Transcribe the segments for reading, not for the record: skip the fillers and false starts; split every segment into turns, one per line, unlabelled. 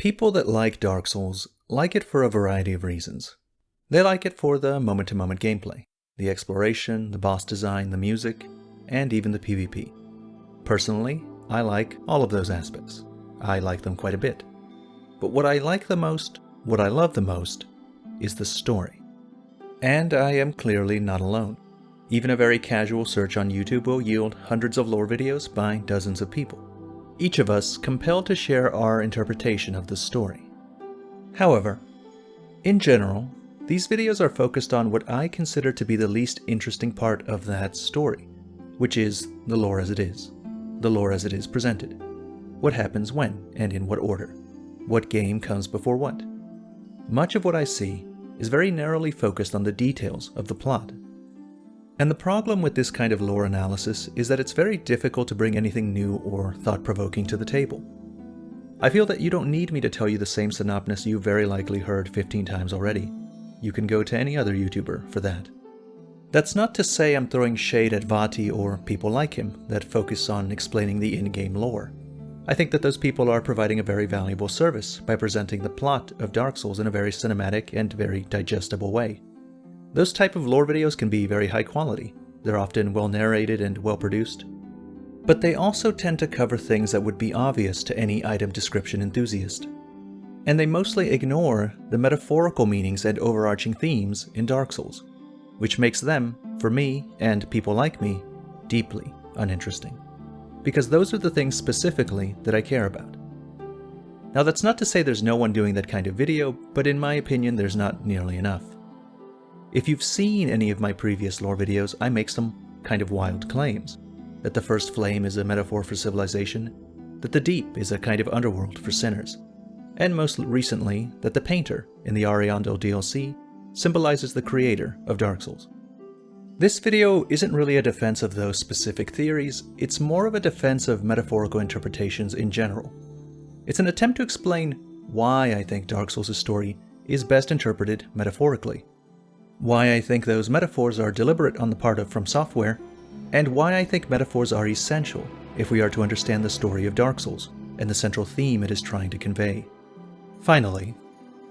People that like Dark Souls like it for a variety of reasons. They like it for the moment-to-moment gameplay, the exploration, the boss design, the music, and even the PvP. Personally, I like all of those aspects. I like them quite a bit. But what I like the most, what I love the most, is the story. And I am clearly not alone. Even a very casual search on YouTube will yield hundreds of lore videos by dozens of people, each of us compelled to share our interpretation of the story. However, in general, these videos are focused on what I consider to be the least interesting part of that story, which is the lore as it is. The lore as it is presented. What happens when and in what order. What game comes before what. Much of what I see is very narrowly focused on the details of the plot. And the problem with this kind of lore analysis is that it's very difficult to bring anything new or thought-provoking to the table. I feel that you don't need me to tell you the same synopsis you've very likely heard 15 times already. You can go to any other YouTuber for that. That's not to say I'm throwing shade at Vati or people like him that focus on explaining the in-game lore. I think that those people are providing a very valuable service by presenting the plot of Dark Souls in a very cinematic and very digestible way. Those type of lore videos can be very high quality. They're often well narrated and well produced. But they also tend to cover things that would be obvious to any item description enthusiast. And they mostly ignore the metaphorical meanings and overarching themes in Dark Souls, which makes them, for me and people like me, deeply uninteresting. Because those are the things specifically that I care about. Now that's not to say there's no one doing that kind of video, but in my opinion there's not nearly enough. If you've seen any of my previous lore videos, I make some kind of wild claims. That the first flame is a metaphor for civilization, that the deep is a kind of underworld for sinners, and most recently that the painter in the Ariandel DLC symbolizes the creator of Dark Souls. This video isn't really a defense of those specific theories, it's more of a defense of metaphorical interpretations in general. It's an attempt to explain why I think Dark Souls' story is best interpreted metaphorically, why I think those metaphors are deliberate on the part of From Software, and why I think metaphors are essential if we are to understand the story of Dark Souls and the central theme it is trying to convey. Finally,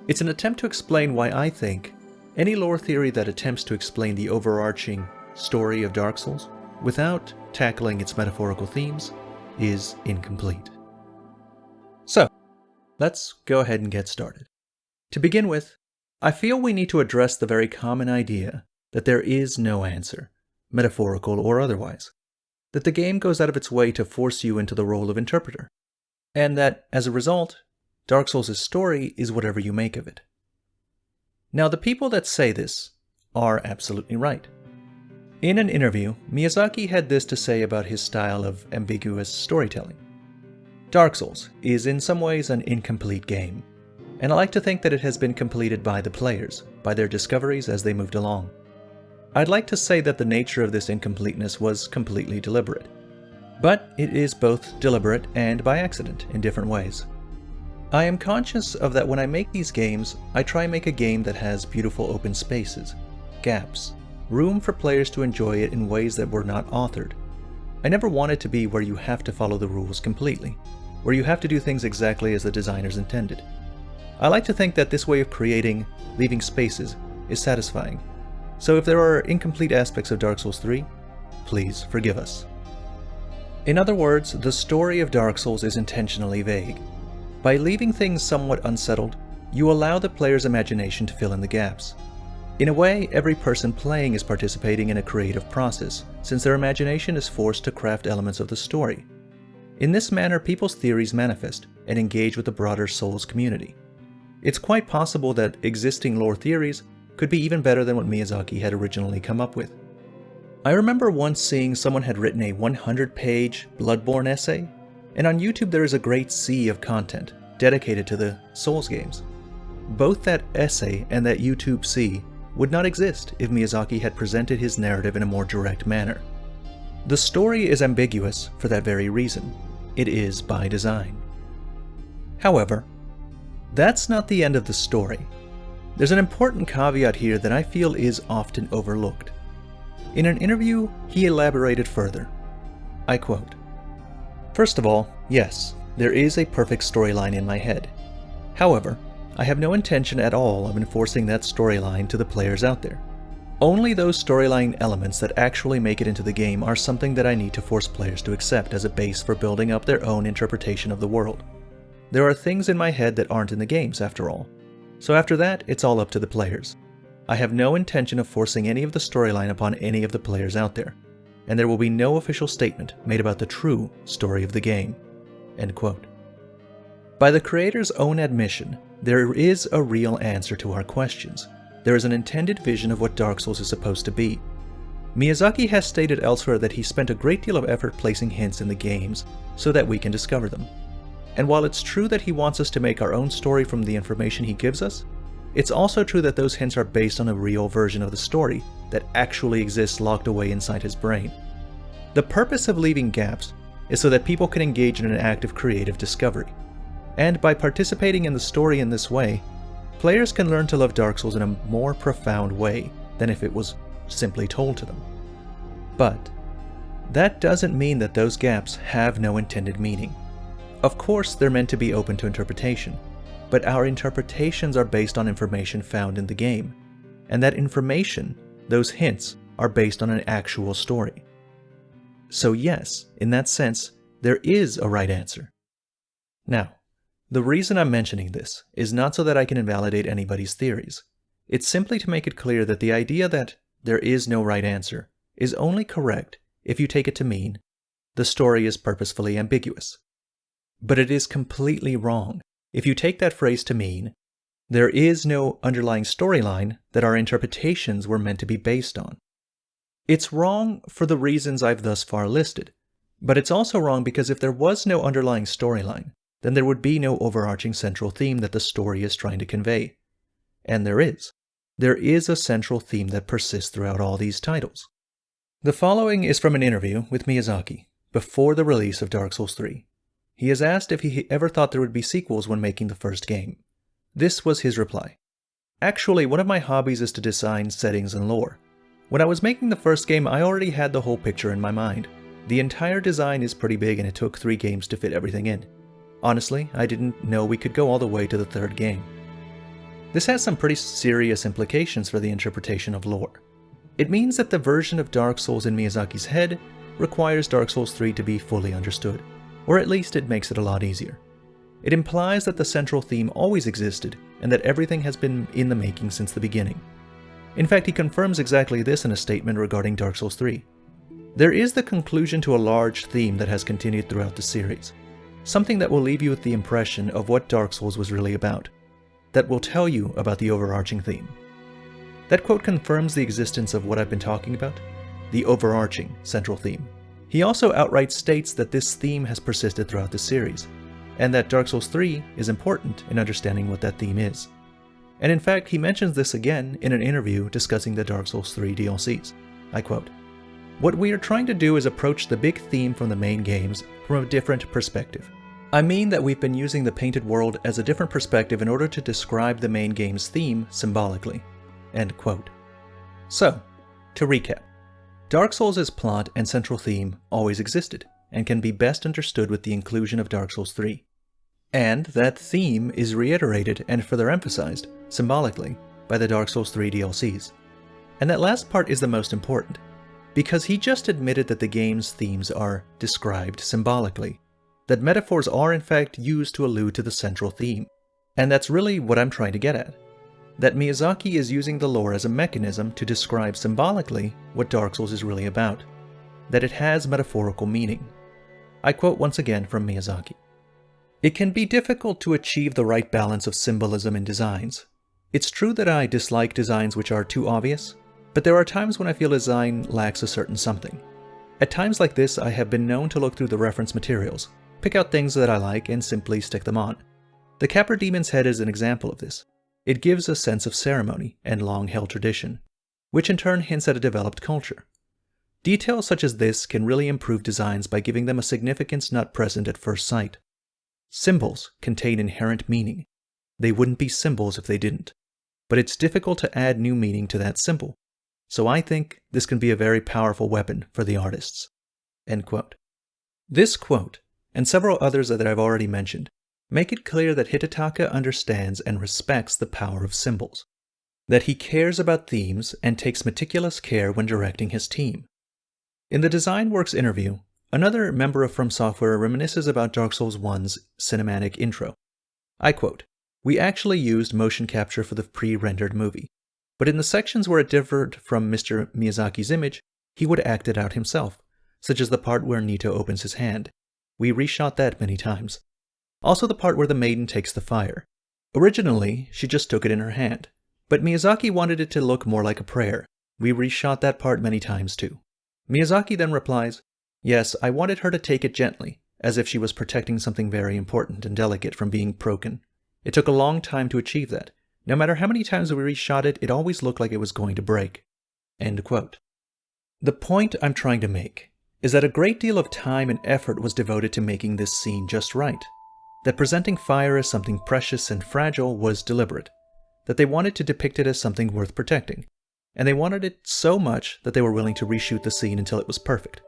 it's an attempt to explain why I think any lore theory that attempts to explain the overarching story of Dark Souls without tackling its metaphorical themes is incomplete. So, let's go ahead and get started. To begin with, I feel we need to address the very common idea that there is no answer, metaphorical or otherwise, that the game goes out of its way to force you into the role of interpreter, and that, as a result, Dark Souls' story is whatever you make of it. Now, the people that say this are absolutely right. In an interview, Miyazaki had this to say about his style of ambiguous storytelling. Dark Souls is in some ways an incomplete game, and I like to think that it has been completed by the players, by their discoveries as they moved along. I'd like to say that the nature of this incompleteness was completely deliberate, but it is both deliberate and by accident in different ways. I am conscious of that when I make these games, I try and make a game that has beautiful open spaces, gaps, room for players to enjoy it in ways that were not authored. I never want it to be where you have to follow the rules completely, where you have to do things exactly as the designers intended. I like to think that this way of creating, leaving spaces, is satisfying. So if there are incomplete aspects of Dark Souls 3, please forgive us. In other words, the story of Dark Souls is intentionally vague. By leaving things somewhat unsettled, you allow the player's imagination to fill in the gaps. In a way, every person playing is participating in a creative process, since their imagination is forced to craft elements of the story. In this manner, people's theories manifest and engage with the broader Souls community. It's quite possible that existing lore theories could be even better than what Miyazaki had originally come up with. I remember once seeing someone had written a 100-page Bloodborne essay, and on YouTube there is a great sea of content dedicated to the Souls games. Both that essay and that YouTube sea would not exist if Miyazaki had presented his narrative in a more direct manner. The story is ambiguous for that very reason. It is by design. However, that's not the end of the story. There's an important caveat here that I feel is often overlooked. In an interview, he elaborated further. I quote, "First of all, yes, there is a perfect storyline in my head. However, I have no intention at all of enforcing that storyline to the players out there. Only those storyline elements that actually make it into the game are something that I need to force players to accept as a base for building up their own interpretation of the world. There are things in my head that aren't in the games, after all. So after that, it's all up to the players. I have no intention of forcing any of the storyline upon any of the players out there, and there will be no official statement made about the true story of the game." End quote. By the creator's own admission, there is a real answer to our questions. There is an intended vision of what Dark Souls is supposed to be. Miyazaki has stated elsewhere that he spent a great deal of effort placing hints in the games so that we can discover them. And while it's true that he wants us to make our own story from the information he gives us, it's also true that those hints are based on a real version of the story that actually exists locked away inside his brain. The purpose of leaving gaps is so that people can engage in an act of creative discovery. And by participating in the story in this way, players can learn to love Dark Souls in a more profound way than if it was simply told to them. But that doesn't mean that those gaps have no intended meaning. Of course, they're meant to be open to interpretation, but our interpretations are based on information found in the game, and that information, those hints, are based on an actual story. So yes, in that sense, there is a right answer. Now, the reason I'm mentioning this is not so that I can invalidate anybody's theories. It's simply to make it clear that the idea that there is no right answer is only correct if you take it to mean the story is purposefully ambiguous. But it is completely wrong if you take that phrase to mean there is no underlying storyline that our interpretations were meant to be based on. It's wrong for the reasons I've thus far listed, but it's also wrong because if there was no underlying storyline, then there would be no overarching central theme that the story is trying to convey. And there is. There is a central theme that persists throughout all these titles. The following is from an interview with Miyazaki before the release of Dark Souls 3. He is asked if he ever thought there would be sequels when making the first game. This was his reply. "Actually, one of my hobbies is to design settings and lore. When I was making the first game, I already had the whole picture in my mind. The entire design is pretty big and it took 3 games to fit everything in. Honestly, I didn't know we could go all the way to the 3rd game." This has some pretty serious implications for the interpretation of lore. It means that the version of Dark Souls in Miyazaki's head requires Dark Souls 3 to be fully understood, or at least it makes it a lot easier. It implies that the central theme always existed and that everything has been in the making since the beginning. In fact, he confirms exactly this in a statement regarding Dark Souls 3. "There is the conclusion to a large theme that has continued throughout the series. Something that will leave you with the impression of what Dark Souls was really about. That will tell you about the overarching theme." That quote confirms the existence of what I've been talking about, the overarching central theme. He also outright states that this theme has persisted throughout the series, and that Dark Souls 3 is important in understanding what that theme is. And in fact, he mentions this again in an interview discussing the Dark Souls 3 DLCs. I quote, "What we are trying to do is approach the big theme from the main games from a different perspective. I mean that we've been using the painted world as a different perspective in order to describe the main game's theme symbolically." End quote. So, to recap, Dark Souls' plot and central theme always existed, and can be best understood with the inclusion of Dark Souls 3. And that theme is reiterated and further emphasized, symbolically, by the Dark Souls 3 DLCs. And that last part is the most important, because he just admitted that the game's themes are described symbolically, that metaphors are in fact used to allude to the central theme. And that's really what I'm trying to get at. That Miyazaki is using the lore as a mechanism to describe symbolically what Dark Souls is really about. That it has metaphorical meaning. I quote once again from Miyazaki. "It can be difficult to achieve the right balance of symbolism in designs. It's true that I dislike designs which are too obvious, but there are times when I feel design lacks a certain something. At times like this, I have been known to look through the reference materials, pick out things that I like, and simply stick them on. The Capra Demon's Head is an example of this. It gives a sense of ceremony and long-held tradition, which in turn hints at a developed culture. Details such as this can really improve designs by giving them a significance not present at first sight. Symbols contain inherent meaning. They wouldn't be symbols if they didn't. But it's difficult to add new meaning to that symbol. So I think this can be a very powerful weapon for the artists." End quote. This quote, and several others that I've already mentioned, Make it clear that Hidetaka understands and respects the power of symbols, that he cares about themes and takes meticulous care when directing his team. In the Design Works interview, another member of From Software reminisces about Dark Souls 1's cinematic intro. I quote, "We actually used motion capture for the pre-rendered movie, but in the sections where it differed from Mr. Miyazaki's image, he would act it out himself, such as the part where Nito opens his hand. We reshot that many times. Also the part where the maiden takes the fire. Originally, she just took it in her hand, but Miyazaki wanted it to look more like a prayer. We reshot that part many times too." Miyazaki then replies, "Yes, I wanted her to take it gently, as if she was protecting something very important and delicate from being broken. It took a long time to achieve that. No matter how many times we reshot it, it always looked like it was going to break." End quote. The point I'm trying to make is that a great deal of time and effort was devoted to making this scene just right. That presenting fire as something precious and fragile was deliberate. That they wanted to depict it as something worth protecting. And they wanted it so much that they were willing to reshoot the scene until it was perfect.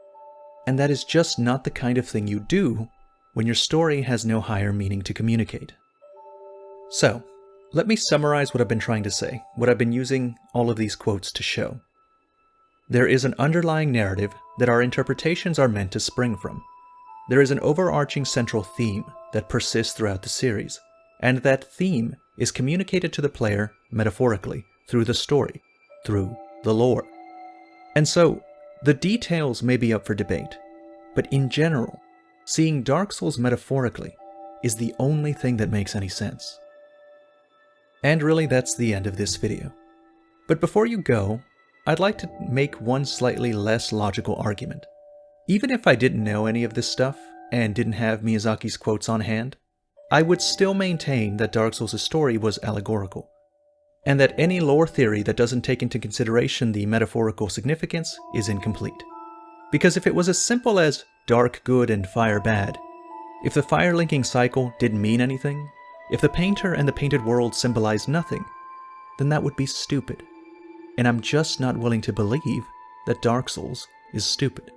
And that is just not the kind of thing you do when your story has no higher meaning to communicate. So, let me summarize what I've been trying to say, what I've been using all of these quotes to show. There is an underlying narrative that our interpretations are meant to spring from. There is an overarching central theme that persists throughout the series, and that theme is communicated to the player metaphorically, through the story, through the lore. And so, the details may be up for debate, but in general, seeing Dark Souls metaphorically is the only thing that makes any sense. And really, that's the end of this video. But before you go, I'd like to make one slightly less logical argument. Even if I didn't know any of this stuff, and didn't have Miyazaki's quotes on hand, I would still maintain that Dark Souls' story was allegorical, and that any lore theory that doesn't take into consideration the metaphorical significance is incomplete. Because if it was as simple as dark good and fire bad, if the fire linking cycle didn't mean anything, if the painter and the painted world symbolized nothing, then that would be stupid. And I'm just not willing to believe that Dark Souls is stupid.